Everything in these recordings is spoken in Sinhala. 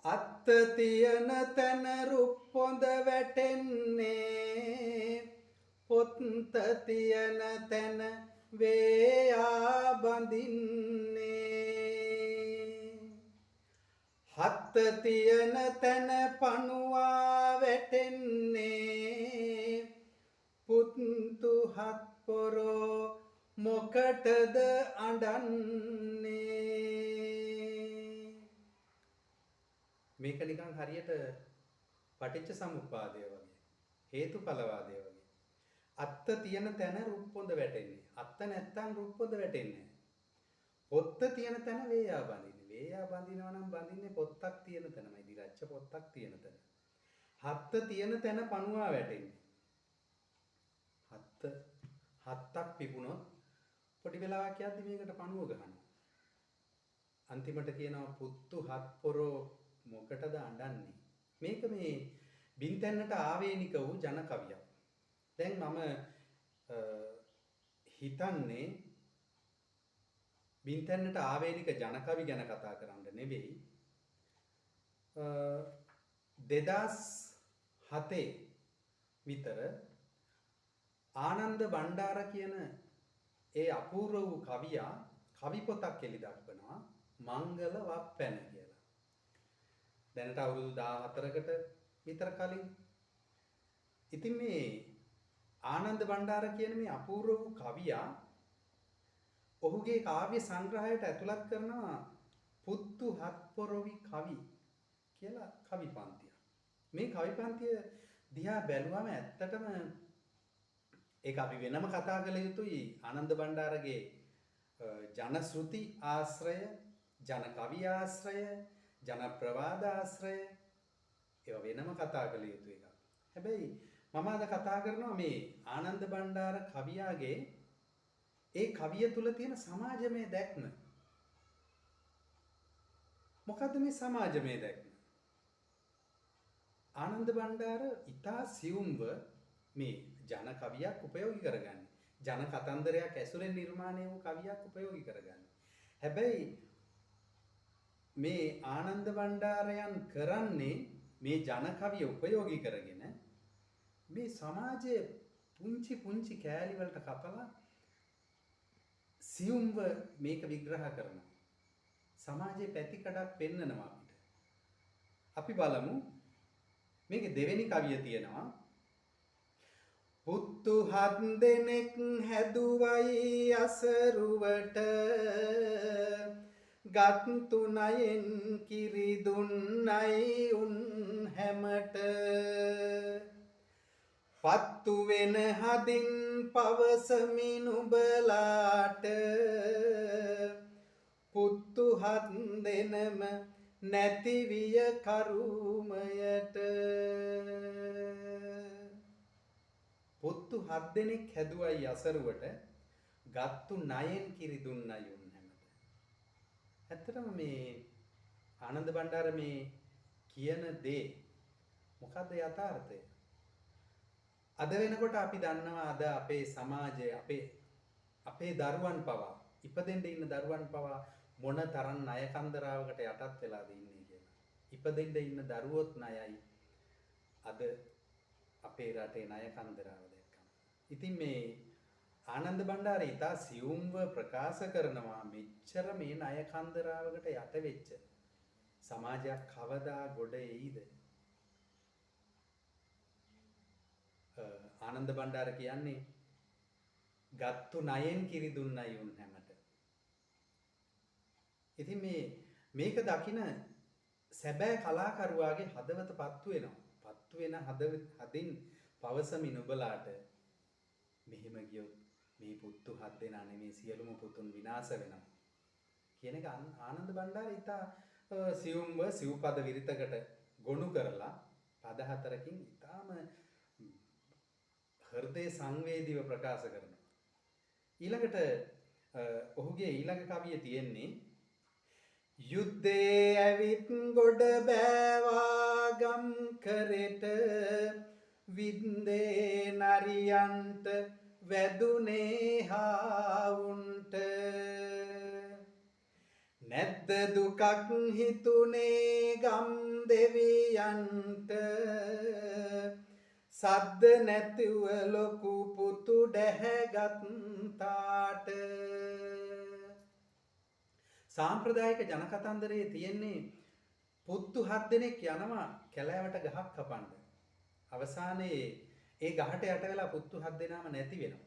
අත්ත තියන තැන රුප්පොඳ වැටෙන්නේ පොත්ත තියන තැන වේයා බඳින්නේ හත්ත තියන තැන පණුවා වැටෙන්නේ පුත්තු හත් පොරෝ මොකටද අඬන්නේ මේක නිකන් හරියට පටිච්ච සමුප්පාදය වගේ හේතුඵලවාදය වගේ අත්ත තියෙන තැන රුප්පොඳ වැටෙන්නේ අත්ත නැත්තම් රුප්පොඳ වැටෙන්නේ පොත්ත තියෙන තැන වේයා බඳින්නේ වේයා බඳිනවා නම් බඳින්නේ පොත්තක් තියෙන තැනමයි දිරච්ච පොත්තක් තියෙන තැන හත්ත තියෙන තැන පණුවා වැටෙන්නේ හත්තක් පිපුණොත් පොඩි වෙලාවක් යද්දි මේකට පණුව ගහනවා අන්තිමට කියනවා පුත්තු හත් පොරෝ මොකටද අඬන්නේ මේක මේ බින්තැන්නට ආවේනික වූ ජන කවියක් දැන් මම හිතන්නේ බින්තැන්නට ආවේනික ජන කවි ගැන කතා කරන්න නෙවෙයි 2007 විතර ආනන්ද බණ්ඩාර කියන ඒ අපූර්ව වූ කවියා කවි පොතක් එළි දක්වනවා මංගල වප්පැන කියලා. දැනට අවුරුදු 14කට විතර කලින්. ඉතින් මේ ආනන්ද බණ්ඩාර කියන මේ අපූර්ව වූ කවියා ඔහුගේ කාව්‍ය සංග්‍රහයට ඇතුළත් කරනවා පුත්තු හත් පොරොවි කවි කියලා කවි පන්තිය. මේ කවි පන්තිය දිහා බැලුවම ඇත්තටම ඒක අපි වෙනම කතා කළ යුතුයි ආනන්ද බණ්ඩාරගේ ජන ශ්‍රුති ආශ්‍රය, ජන කවි ආශ්‍රය, ජන ප්‍රවාද ආශ්‍රය ඒවා වෙනම කතා කළ යුතු එකක්. හැබැයි මම අද කතා කරනවා මේ ආනන්ද බණ්ඩාර කවියාගේ ඒ කවිය තුල තියෙන සමාජමය දැක්ම. මොකද්ද මේ සමාජමය දැක්ම? ආනන්ද බණ්ඩාර ඉතා සියුම්ව මේ ජන කවියක් උපයෝගී කරගන්නේ. ජන කතන්දරයක් ඇසුරෙන් නිර්මාණය වූ කවියක් උපයෝගී කරගන්නේ. හැබැයි මේ ආනන්ද බණ්ඩාරයන් කරන්නේ මේ ජන කවිය උපයෝගී කරගෙන මේ සමාජයේ පුංචි පුංචි කෑලි වලට කපලා සියුම්ව මේක විග්‍රහ කරනවා. සමාජයේ පැතිකඩක් පෙන්නනවා අපිට. අපි බලමු මේකේ දෙවෙනි කවිය තියෙනවා පුත්තු හත් දෙනෙක් හැදුවයි අසරුවට ගත් තුනයෙන් කිරි දුන්නයි උන් හැමට පත්තු වෙන හදින් පවසමින් උඹලාට පුත්තු හත් දෙනම නැති විය කරුමයට පුත්තු හත් දෙනෙක් හැදුවයි අසරුවට ගත්තු ණයෙන් කිරි දුන්නයි උන් හැමට. ඇත්තටම මේ ආනන්ද බණ්ඩාර මේ කියන දේ මොකද්ද යථාර්ථය? අද වෙනකොට අපි දන්නවා අද අපේ සමාජයේ අපේ දරුවන් පවා ඉපදෙන්න ඉන්න දරුවන් පවා මොන තරම් ණය කන්දරාවකට යටත් වෙලාද ඉන්නේ කියලා. ඉපදෙන්න ඉන්න දරුවොත් ණයයි. අද අපේ රටේ ණය කන්දරාව දැක්කම. ඉතින් මේ ආනන්ද බණ්ඩාර ඉතා සියුම්ව ප්‍රකාශ කරනවා මෙච්චර මේ ණය කන්දරාවකට යට වෙච්ච සමාජයක් කවදා ගොඩ එයිද? ආනන්ද බණ්ඩාර කියන්නේ ගත්තු ණයෙන් කිරි දුන්නයි උන් හැමට. ඉතින් මේක දකින සැබෑ කලාකරුවාගේ හදවත පත්තු වෙනවා. පත්තු වෙන හදින් පවසමින් ඔබලාට මෙහෙම ගියොත් මේ පුත්තු හත් දෙනා නෙමේ සියලුම පුතුන් විනාශ වෙනවා කියන එක ආනන්ද බණ්ඩාර ඉතා සියුම්ව සිව්පද විරිතකට ගොනු කරලා පද හතරකින් ඉතාම හෘදය සංවේදීව ප්‍රකාශ කරනවා. ඊළඟට ඔහුගේ ඊළඟ කවිය තියෙන්නේ යුද්ධේ ඇවිත් ගොඩ බෑවා ගම් කරෙට වින්දේ නරියන්ට වැදුනේ හාවුන්ට නැද්ද දුකක් හිතුනේ ගම් දෙවියන්ට සද්ද නැතිව ලොකු පුතු ඩැහැගත්තාට සාම්ප්‍රදායික ජනකතන්දරයේ තියෙන්නේ පුත්තු 7 දෙනෙක් යනවා කැලෑවට ගහක් කපන්න. අවසානයේ ඒ ගහට යට වෙලා පුත්තු 7 දෙනාම නැති වෙනවා.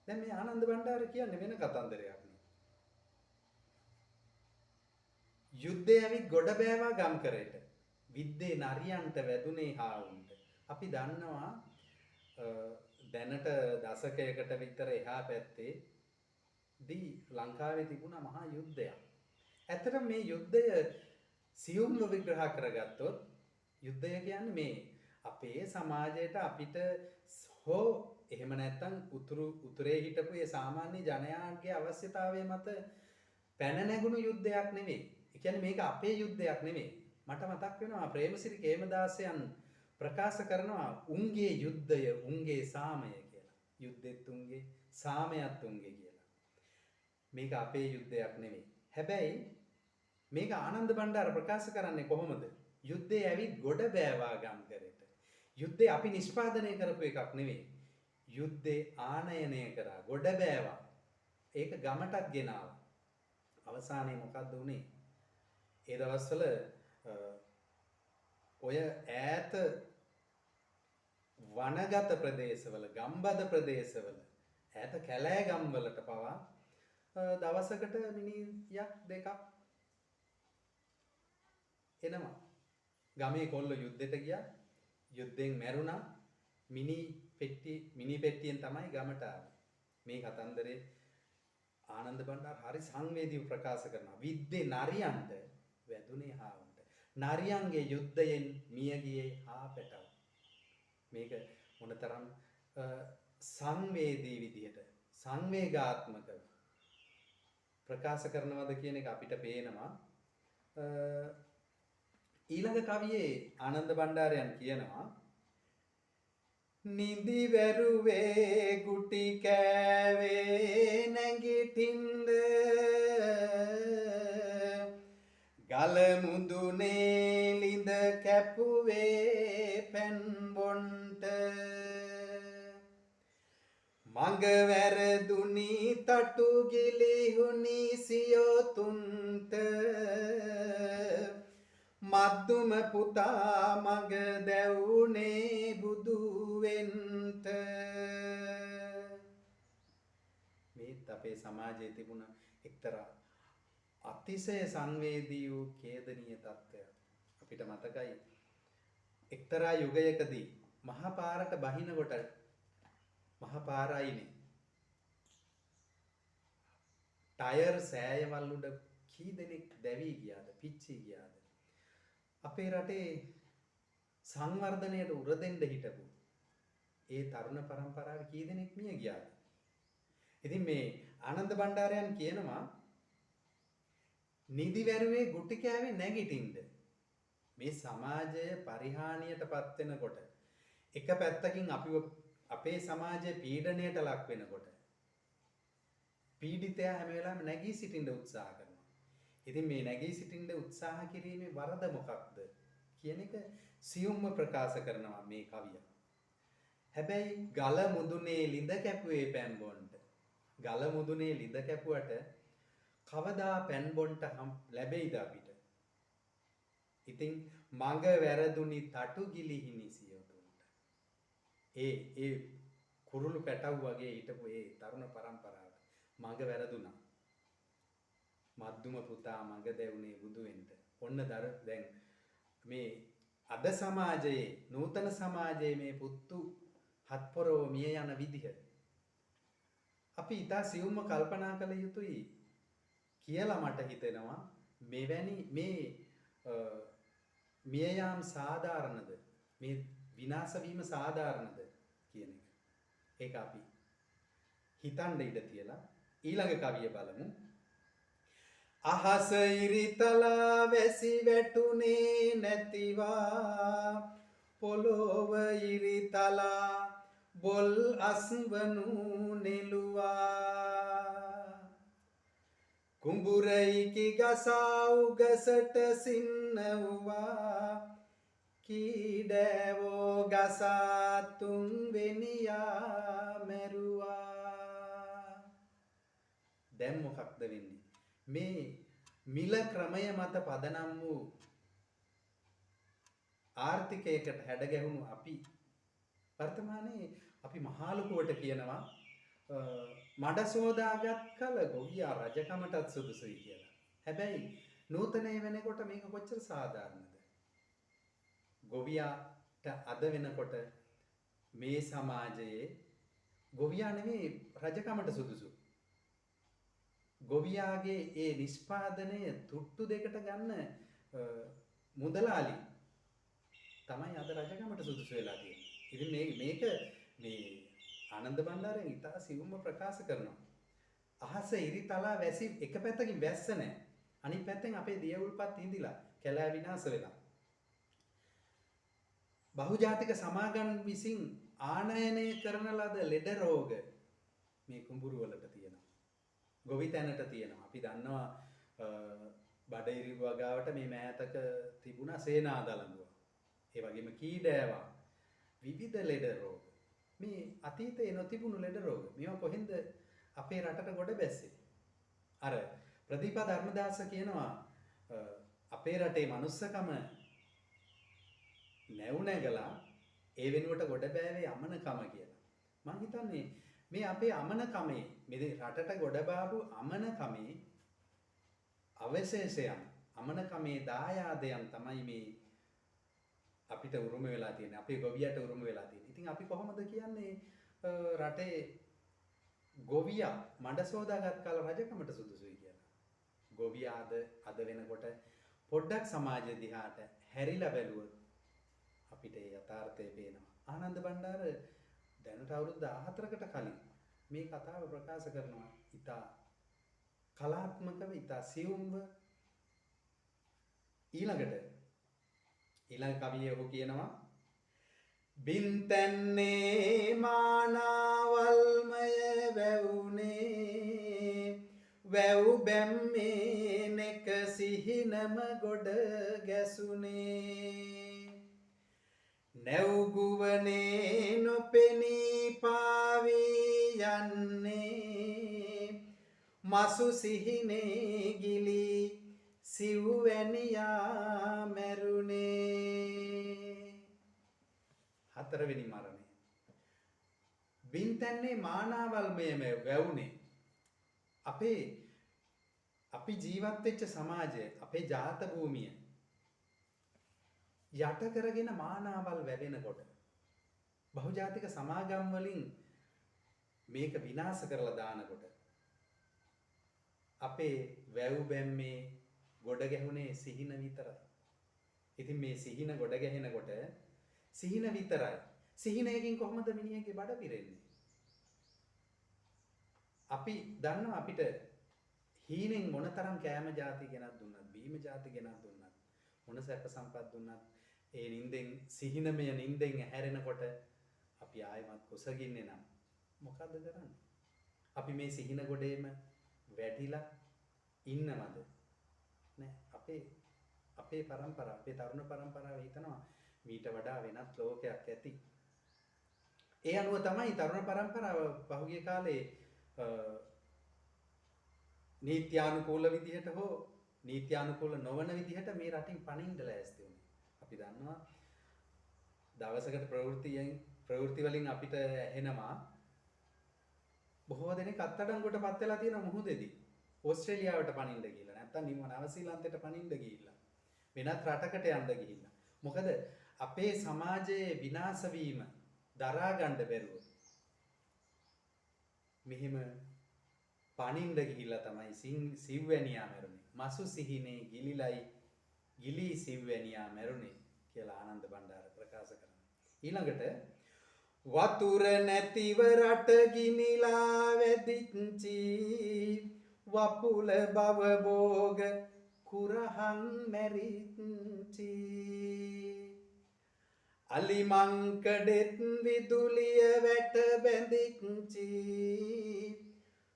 දැන් මේ ආනන්ද බණ්ඩාර කියන්නේ වෙන කතන්දරයක් නේ. යුද්ධය ඇවිත් ගොඩ බෑවා ගම් කරේට. විද්දේ නරියන්ට වැදුනේ හාවුන්ට. අපි දන්නවා දැනට දශකයකට විතර එහා පැත්තේ දී ලංකාවේ තිබුණා මහා යුද්ධයක්. ඇත්තටම මේ යුද්ධය සියුම්ව විග්‍රහ කරගත්තොත් යුද්ධය කියන්නේ මේ අපේ සමාජයට අපිට හෝ එහෙම නැත්නම් උතුරේ හිටපු ඒ සාමාන්‍ය ජනයාගේ අවශ්‍යතාවය මත පැන නැගුණු යුද්ධයක් නෙවෙයි. ඒ කියන්නේ මේක අපේ යුද්ධයක් නෙවෙයි. මට මතක් වෙනවා ප්‍රේමසිරි කේමදාසයන් ප්‍රකාශ කරනවා උන්ගේ යුද්ධය උන්ගේ සාමය කියලා. යුද්ධෙත් උන්ගේ සාමයත් උන්ගේ කියලා. මේක අපේ යුද්ධයක් නෙවෙයි. හැබැයි මේක ආනන්ද බණ්ඩාර ප්‍රකාශ කරන්නේ කොහොමද? යුද්ධේ ඇවිත් ගොඩ බෑවා ගම් කරේට. යුද්ධේ අපි නිෂ්පාදනය කරපු එකක් නෙවෙයි. යුද්ධේ ආනයනය කරා ගොඩ බෑවා. ඒක ගමටත් ගෙනාවා. අවසානයේ මොකද්ද උනේ? ඒ දවස්වල ඔය ඈත වනගත ප්‍රදේශවල ගම්බද ප්‍රදේශවල ඈත කැලෑ ගම්වලට පවා දවසකට මිනිහක් දෙකක් එනවා. ගමේ කොල්ල යුද්ධෙට ගියා. යුද්ධෙන් මැරුණා. මිනි පෙට්ටියෙන් තමයි ගමට ආවේ. මේ කතන්දරේ ආනන්ද බණ්ඩාර හරි සංවේදීව ප්‍රකාශ කරනවා. විද්දේ නරියන්ට වැදුනේ හාවුන්ට. නරියන්ගේ යුද්ධයෙන් මිය ගියේ හා පැටව. මේක මොනතරම් සංවේදී විදියට සංවේගාත්මකව ප්‍රකාශ කරනවද කියන එක අපිට පේනවා. ඊළඟ කවියේ ආනන්ද බණ්ඩාරයන් කියනවා නිදි වැරුවේ ගුටි කෑවේ නැගිටින්ද ගල මුදුනේ ලිඳ කැපුවේ පැන් බොන්ට මඟ වැරදුනි තටු ගිලිහුනි සියොතුන්ට මද්දුම පුතා මග දැවුනේ බුදු වෙන්ට. මේත් අපේ සමාජයේ තිබුණ එක්තරා අතිශය සංවේදී වූ ඛේදනීය තත්ත්වයක්. අපිට මතකයි එක්තරා යුගයකදී මහා පාරට බහිනකොට මහා පාරයිනේ ටයර් සෑයවල් උඩ කී දෙනෙක් දැවි ගියාද පිච්චී ගියාද? අපේ රටේ සංවර්ධනයට උර දෙන්න හිටපු ඒ තරුණ පරම්පරාවේ කී දෙනෙක් මිය ගියාද? ඉතින් මේ ආනන්ද බණ්ඩාරයන් කියනවා නිදි වැරුවේ ගුටි කෑවේ නැගිටින්ද. මේ සමාජය පරිහානියටපත් වෙනකොට එක පැත්තකින් අපිව අපේ සමාජය පීඩණයට ලක් වෙනකොට පීඩිතයා හැම වෙලාවෙම නැගී සිටින්න උත්සාහ කරනවා. ඉතින් මේ නැගී සිටින්න උත්සාහ කිරීමේ වරද මොකක්ද කියන එක සියුම්ව ප්‍රකාශ කරනවා මේ කවිය. හැබැයි ගල මුදුනේ ලිඳ කැපුවේ පැන් බොන්ට. ගල මුදුනේ ලිඳ කැපුවට කවදා පැන් බොන්ට ලැබෙයිද අපිට? ඉතින් මඟ වැරදුනි තටු ගිලිහිනි සියොතුන්ට. ඒ කුරුළු පැටව් වගේ හිටපු ඒ තරුණ පරම්පරාව මඟ වැරදුනා. මද්දුම පුතා මඟ දැවුනේ බුදු වෙන්න. ඔන්න දැන් මේ අද සමාජයේ නූතන සමාජයේ මේ පුත්තු හත්පොරව මිය යන විදිහ අපි ඉතා සියුම්ව කල්පනා කළ යුතුයි කියලා මට හිතෙනවා. මෙවැනි මේ මිය යාම සාධාරණද? මේ විනාශ වීම සාධාරණද කියන එක. ඒක අපි හිතන්න ඉඩ තියලා ඊළඟ කවිය බලමු. අහස ඉරිතලා වැසි වැටුනේ නැතිවා පොළොව ඉරිතලා බොල් අස්වනු නෙළුවා කුඹුරයිකි ගසා උගසට සින්නවුවා කීඩෑවෝ ගසා තුන්වෙනියා මැරුවා. දැන් මොකක්ද වෙන්නේ? මේ මිල ක්‍රමය මත පදනම් වූ ආර්ථිකයකට හැඩගැහුණු අපි වර්තමානයේ අපි මහලුකුවට කියනවා මඩ සෝදාගත් කල ගොවියා රජකමටත් සුදුසුයි කියලා. හැබැයි නූතනය වෙනකොට මේක කොච්චර සාධාරණද? ගොවියාට අද වෙනකොට මේ සමාජයේ ගොවියා නෙමෙයි රජකමට සුදුසු. ගොවියාගේ ඒ නිෂ්පාදනය තුට්ටු දෙකට ගන්න මුදලාලි තමයි අද රජකමට සුදුසු වෙලා තියෙන්නේ. ඉතින් මේක මේ ආනන්ද බණ්ඩාරයන් ඉතා සිවුම්ව ප්‍රකාශ කරනවා. අහස ඉරිතලා වැසි එක පැත්තකින් වැස්ස නැහැ. අනිත් පැත්තෙන් අපේ දියවුල්පත් හිඳිලා කැලෑ විනාශ වෙලා. බහුජාතික සමාගම් විසින් ආනයනය කරන ලද ලෙඩ රෝග මේ කුඹුරු වලට තියෙනවා. ගොවිතැනට තියෙනවා. අපි දන්නවා බඩිරි වගාවට මේ මෑතක තිබුණා සේනාදලඟුව. ඒ වගේම කීඩෑවා විවිධ ලෙඩ රෝග. මේ අතීතයේ නොතිබුණු ලෙඩ රෝග. මේවා කොහෙන්ද අපේ රටට ගොඩ බැස්සේ? අර ප්‍රදීපා ධර්මදාස කියනවා අපේ රටේ මනුස්සකම නැවුනැගලා ඒ වෙනුවට ගොඩ බෑවේ අමනකම කියලා. මම හිතන්නේ මේ අපේ අමනකමේ මේ රටට ගොඩ බාපු අමනකමේ අවශේෂයන් අමනකමේ දායාදයන් තමයි මේ අපිට උරුම වෙලා තියෙන්නේ. අපේ ගොවියට උරුම වෙලා තියෙන්නේ. ඉතින් අපි කොහොමද කියන්නේ රටේ ගොවියා මඩ සෝදාගත් කාල රජකමට සුදුසුයි කියලා. ගොවියා අද වෙනකොට පොඩ්ඩක් සමාජය දිහාට හැරිලා බැලුවොත් අපිට ඒ යථාර්ථය පේනවා. ආනන්ද බණ්ඩාර දැනට අවුරුදු 14කට කලින් මේ කතාව ප්‍රකාශ කරනවා. ඉතා කලාත්මකව ඉතා සියුම්ව ඊළඟ කවියේ ඔහු කියනවා බින්තන්නේ මානාවල්මය වැවුනේ වැව් බැම්මේ නෙක සිහිනම ගොඩ ගැසුනේ නැව්ගුවනේ නොපෙනී පාවී යන්නේ මසු සිහිනේ ගිලි සිව්වැනියා මැරුණේ. හතරවෙනි මරණය. බින්තන්නේ මානාවල්මයම වැවුනේ. අපි ජීවත් වෙච්ච සමාජය, අපේ ජාත භූමිය යට කරගෙන මානාවල් වැවෙනකොට බහුජාතික සමාගම් වලින් මේක විනාශ කරලා දානකොට අපේ වැව් බැම්මේ ගොඩ ගැහුනේ සිහින විතරයි. ඉතින් මේ සිහින ගොඩ ගැහෙනකොට සිහින විතරයි. සිහිනයකින් කොහොමද මිනිහගේ බඩ පිරෙන්නේ? අපි දන්නවා අපිට හීනෙන් මොනතරම් කෑම ಜಾති ගෙනත් දුන්නත්, බීම ಜಾති ගෙනත් දුන්නත්, මොන සැප සම්පත් දුන්නත් ඒ නිින්දෙන් සිහිනමය නිින්දෙන් ඇහැරෙනකොට අපි ආයෙමත් කුසගින්නේ නම් මොකද්ද කරන්නේ? අපි මේ සිහින ගොඩේම වැටිලා ඉන්නවද? නෑ. අපේ પરම්පරාව, අපේ තරුණ પરම්පරාව හිතනවා මීට වඩා වෙනත් ලෝකයක් ඇති. ඒ අනුව තමයි තරුණ પરම්පරාව පහුගිය කාලේ නීත්‍යානුකූල විදිහට හෝ නීත්‍යානුකූල නොවන විදිහට මේ රටින් පණින්න ලෑස්ති වුණේ. අපි දන්නවා දවසකට ප්‍රවෘත්ති වලින් අපිට එනවා බොහෝ දෙනෙක් අත්අඩංගුවට පත් වෙලා තියෙන මුහුදේදී ඕස්ට්‍රේලියාවට පණින්න ගිහිල්ලා නැත්තම් නවසීලන්තයට පණින්න ගිහිල්ලා වෙනත් රටකට යන්න ගිහිල්ලා. මොකද අපේ සමාජයේ විනාශ වීම දරා ගන්න බැරුව මෙහිම පණින්න ගිහිල්ලා තමයි සිව්වැනියා මැරුණේ. මසු සිහිනේ ගිලී සිව්වැනියා මැරුණේ කියලා ආනන්ද බණ්ඩාර ප්‍රකාශ කරනවා. ඊළඟට වතුර නැතිව රට ගිනිලා වැදිච්චි වපුල බව භෝග කුරහන් මැරිච්චි අලිමංකඩෙත් විදුලිය වැට බැඳිච්චි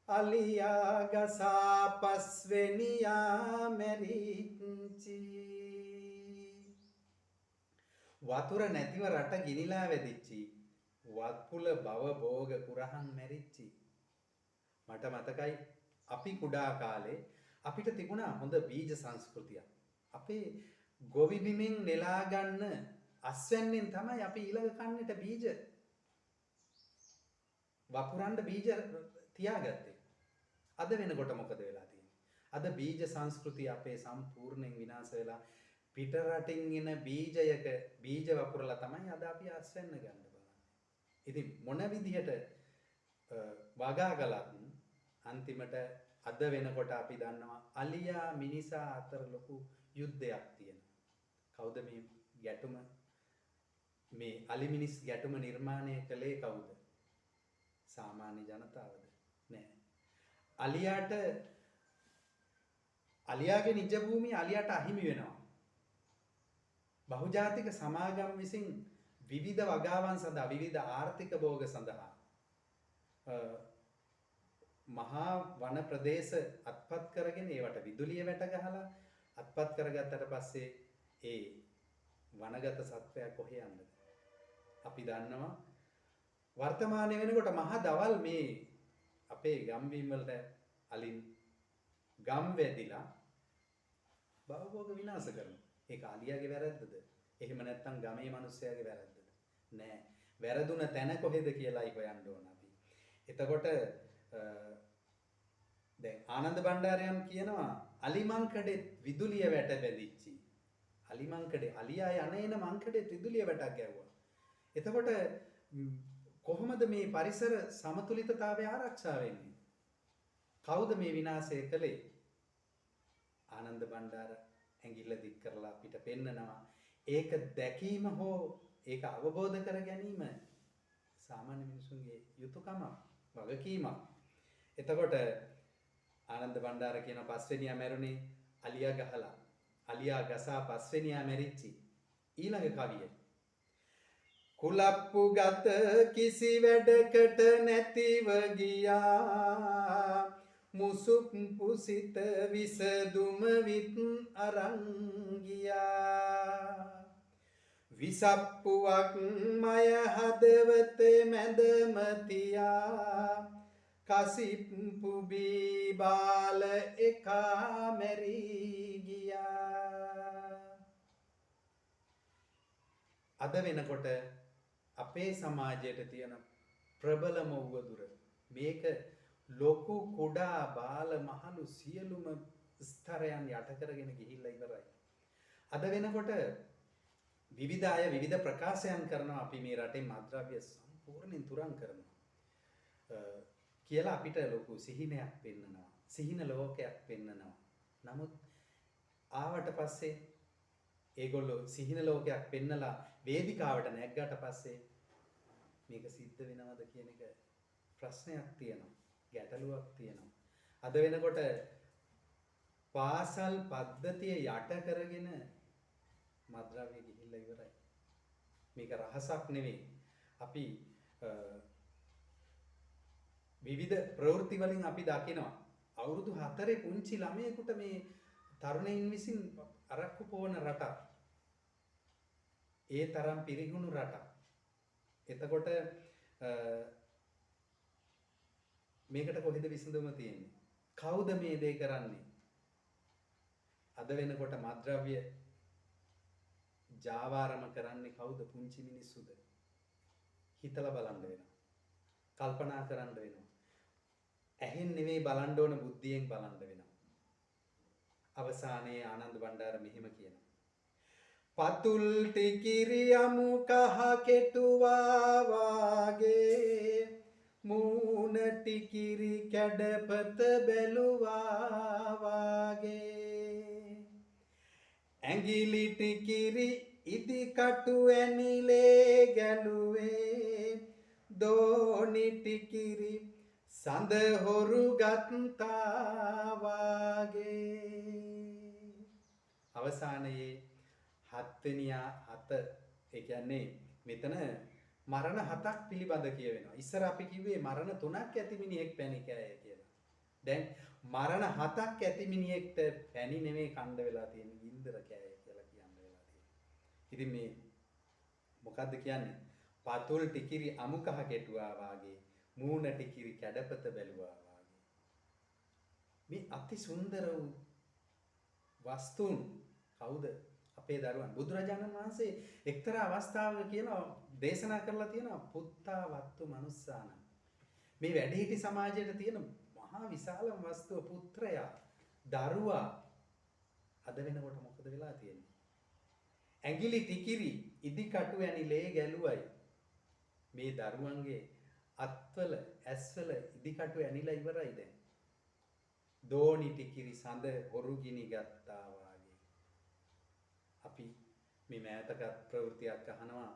අලියා ගසා පස්වෙනියා මැරිච්චි. වතුර නැතිව රට ගිනිලා වැදිච්චි. වත්පුල බව භෝග කුරහන් මැරිච්චි. මට මතකයි අපි කුඩා කාලේ අපිට තිබුණා හොඳ බීජ සංස්කෘතියක්. අපේ ගොවි බිමෙන් නෙලා ගන්න අස්වැන්නෙන් තමයි අපි ඊළඟ කන්නට බීජ වපුරන්න බීජ තියාගත්තේ. අද වෙනකොට මොකද වෙලා තියෙන්නේ? අද බීජ සංස්කෘතිය අපේ සම්පූර්ණයෙන් විනාශ වෙලා පිට රටින් එන බීජයක බීජ වපුරලා තමයි අද අපි අස්වැන්න ගන්න බලන්නේ. ඉතින් මොන විදිහට වගා කළත් අන්තිමට අද වෙනකොට අපි දන්නවා අලියා මිනිසා අතර ලොකු යුද්ධයක් තියෙනවා. කවුද මේ ගැටුම මේ අලි මිනිස් ගැටුම නිර්මාණය කළේ කවුද? සාමාන්‍ය ජනතාවද? නෑ. අලියාගේ නිජ භූමිය අලියාට අහිමි වෙනවා. බහුජාතික සමාගම් විසින් විවිධ වගාවන් සඳහා විවිධ ආර්ථික භෝග සඳහා මහා වන ප්‍රදේශ අත්පත් කරගෙන ඒවට විදුලිය වැට ගහලා අත්පත් කරගත්තට පස්සේ ඒ වනගත සත්වයා කොහේ යන්නද? අපි දන්නවා වර්තමානයේ වෙනකොට මහා දවල් මේ අපේ ගම්බිම් වලට අලින් ගම් වැදිලා භවභෝග විනාශ කරනවා. ඒක අලියාගේ වැරද්දද? එහෙම නැත්නම් ගමේ මිනිස්සයාගේ වැරද්දද? නෑ. වැරදුන තැන කොහෙද කියලායි හොයන්න ඕන අපි. එතකොට දැන් ආනන්ද බණ්ඩාරයන් කියනවා අලිමංකඩේ විදුලිය වැට බැඳිච්චි. අලිමංකඩේ අලියා යන මංකඩේ විදුලිය වැටක් ගැව්වා. එතකොට කොහොමද මේ පරිසර සමතුලිතතාවය ආරක්ෂා වෙන්නේ? කවුද මේ විනාශය කළේ? ආනන්ද බණ්ඩාර ඇඟිල්ල දික් කරලා අපිට පෙන්නනවා. ඒක දැකීම හෝ ඒක අවබෝධ කර ගැනීම සාමාන්‍ය මිනිසුන්ගේ යුතුයකමක්, වගකීමක්. එතකොට ආනන්ද බණ්ඩාර කියන පස්වෙනියා මැරුණේ අලියා ගහලා. අලියා ගසා පස්වෙනියා මැරිච්චි. ඊළඟ කවිය කුලප්පු ගත කිසි වැඩකට නැතිව ගියා මුසුප්පු සිත විසදුම විත් අරන් ගියා විසප්පුවක් මය හදවතේ මැදම තියා කසිප්පු බී බාල එකා මැරී ගියා. අද වෙනකොට අපේ සමාජයට තියෙන ප්‍රබලම උවදුර මේක ලොකු කුඩා බාල මහලු සියලුම ස්තරයන් යට කරගෙන ගිහිල්ලා ඉවරයි. අද වෙනකොට විවිධ අය විවිධ ප්‍රකාශයන් කරනවා අපි මේ රටේ මත්ද්‍රව්‍ය සම්පූර්ණයෙන් තුරන් කරනවා කියලා අපිට ලොකු සිහිනයක් පෙන්නනවා. සිහින ලෝකයක් පෙන්නනවා. නමුත් ආවට පස්සේ ඒගොල්ලෝ සිහින ලෝකයක් පෙන්නලා වේදිකාවට නැග්ගට පස්සේ මේක සිද්ධ වෙනවද කියන එක ප්‍රශ්නයක් තියෙනවා. ගැටලුවක් තියෙනවා. අද වෙනකොට පාසල් පද්ධතිය යට කරගෙන මත්ද්‍රව්‍ය ගිහිල්ලා ඉවරයි. මේක රහසක් නෙවෙයි. අපි විවිධ ප්‍රවෘත්ති වලින් අපි දකිනවා අවුරුදු 4 පුංචි ළමයෙකුට මේ තරුණයින් විසින් අරක්කු පොවන රටක්. ඒ තරම් පිරිහුණු රටක්. එතකොට මේකට කොහෙද විසඳුම තියෙන්නේ? කවුද මේ දේ කරන්නේ? අද වෙනකොට මත්ද්‍රව්‍ය ජාවාරම කරන්නේ කවුද? පුංචි මිනිස්සුද? හිතලා බලන්න වෙනවා. කල්පනා කරන්න වෙනවා. ඇහෙන් නෙවෙයි බලන්න ඕන, බුද්ධියෙන් බලන්න වෙනවා. අවසානයේ ආනන්ද බණ්ඩාර මෙහෙම කියනවා. පතුල් ටිකිරි යමු කහ කෙටුවා වාගේ මූණ ටිකිරි කැඩපත බැලුවා වාගේ ඇඟිලි ටිකිරි ඉදි කටු ඇනිලේ ගැලුවේ දෝනි ටිකිරි සඳ හොරු ගත්තා වාගේ. අවසානයේ 7 වෙනියා 7 ඒ කියන්නේ මෙතන මරණ 7ක් පිළිබඳ කියවෙනවා. ඉස්සර අපි කිව්වේ මරණ 3ක් ඇති මිනිහෙක් පැණි කෑය කියලා. දැන් මරණ 7ක් ඇති මිනිහෙක්ට පැණි නෙමෙයි කණ්ඩ වෙලා තියෙන්නේ ගින්දර කෑය කියලා කියන්න වෙලා තියෙනවා. ඉතින් මේ මොකද්ද කියන්නේ? පතුල් ටිකිරි අමුකහ කෙටුවා වාගේ මූණ ටිකිරි කැඩපත බැලුවා වාගේ. මේ අති සුන්දර වූ වස්තුන් කවුද? අපේ දරුවන්. බුදුරජාණන් වහන්සේ එක්තරා අවස්ථාවක කියනවා දේශනා කරලා තියෙනවා පුත්තා වත්තු මනුස්සාන. මේ වැඩිහිටි සමාජයට තියෙන මහා විශාල වස්තුව පුත්‍රයා දරුවා අද වෙනකොට මොකද වෙලා තියෙන්නේ? ඇඟිලි ටිකිරි ඉදිකටු ඇනි ලේ ගැලුවයි මේ දරුවන්ගේ අත්වල ඇස්වල ඉදිකටු ඇනිලා ඉවරයි දැන්. දෝණි ටිකිරි සඳ හොරු ගිනි ගත්තා වාගේ. අපි මේ මෑතක ප්‍රවෘත්තියක් අහනවා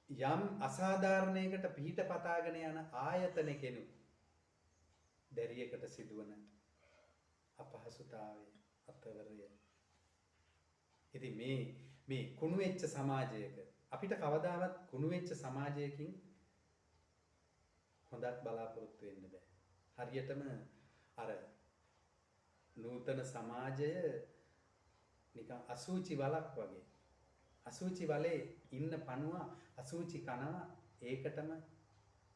යම් අසාධාරණයකට පිහිට පතාගෙන යන ආයතන කෙනෙකු දැරියකට සිදුවන අපහසුතාවය අතවරය. ඉතින් මේ කුණු වෙච්ච සමාජයක අපිට කවදාවත් කුණු වෙච්ච සමාජයකින් හොඳක් බලාපොරොත්තු වෙන්න බෑ. හරියටම අර නූතන සමාජය නිකන් අසූචි වලක් වගේ. අසූචි වලේ ඉන්න පණුවා අසූචි කනවා ඒකටම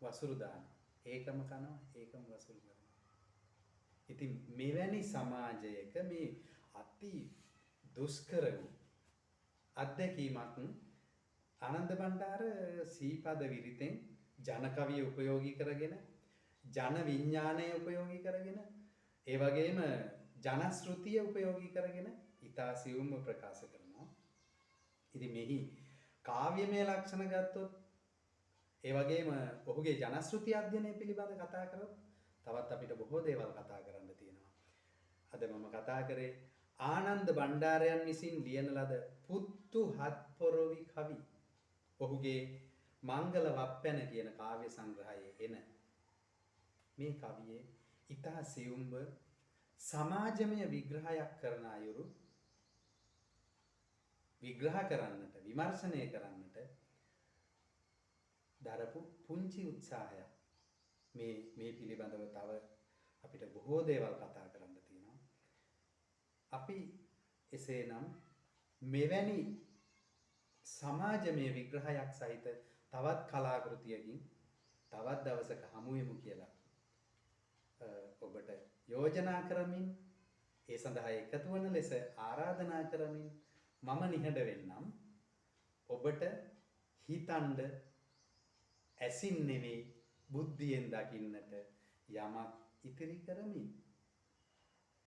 වසුරු දානවා. ඒකම කනවා ඒකම වසුරු කරනවා. ඉතින් මෙවැනි සමාජයක මේ අති දුෂ්කර වූ අත්දැකීමක් ආනන්ද බණ්ඩාර සීපද විරිතෙන් ජන කවිය උපයෝගී කරගෙන ජන විඥානය උපයෝගී කරගෙන ඒ වගේම ජන ශ්‍රුතිය උපයෝගී කරගෙන ඊතා සියුම්ව ප්‍රකාශ කරනවා. ඉතින් මෙහි කාව්‍යමය ලක්ෂණ ගත්තොත් ඒ වගේම ඔහුගේ ජන ශ්‍රුති අධ්‍යයනය පිළිබඳ කතා කරොත් තවත් අපිට බොහෝ දේවල් කතා කරන්න තියෙනවා. අද මම කතා කරේ ආනන්ද බණ්ඩාරයන් විසින් ලියන ලද පුත්තු හත් පොරොවි කවි. ඔහුගේ මංගල වප්පැන කියන කාව්‍ය සංග්‍රහයේ එන මේ කවියේ ඊතා සියුම්ව සමාජමය විග්‍රහයක් කරන අයුරු විග්‍රහ කරන්නට විමර්ශනය කරන්නට දරපු පුංචි උත්සාහයක් මේ පිළිබඳව තව අපිට බොහෝ දේවල් කතා කරන්න තියෙනවා. අපි එසේනම් මෙවැනි සමාජමය විග්‍රහයක් සහිත තවත් කලාකෘතියකින් තවත් දවසක හමු වෙමු කියලා ඔබට යෝජනා කරමින් ඒ සඳහා එකතු වන ලෙස ආරාධනා කරමින් මම නිහඬ වෙන්නම්. ඔබට හිතන්න ඇසින් නෙවෙයි බුද්ධියෙන් දකින්නට යමක් ඉතිරි කරමින්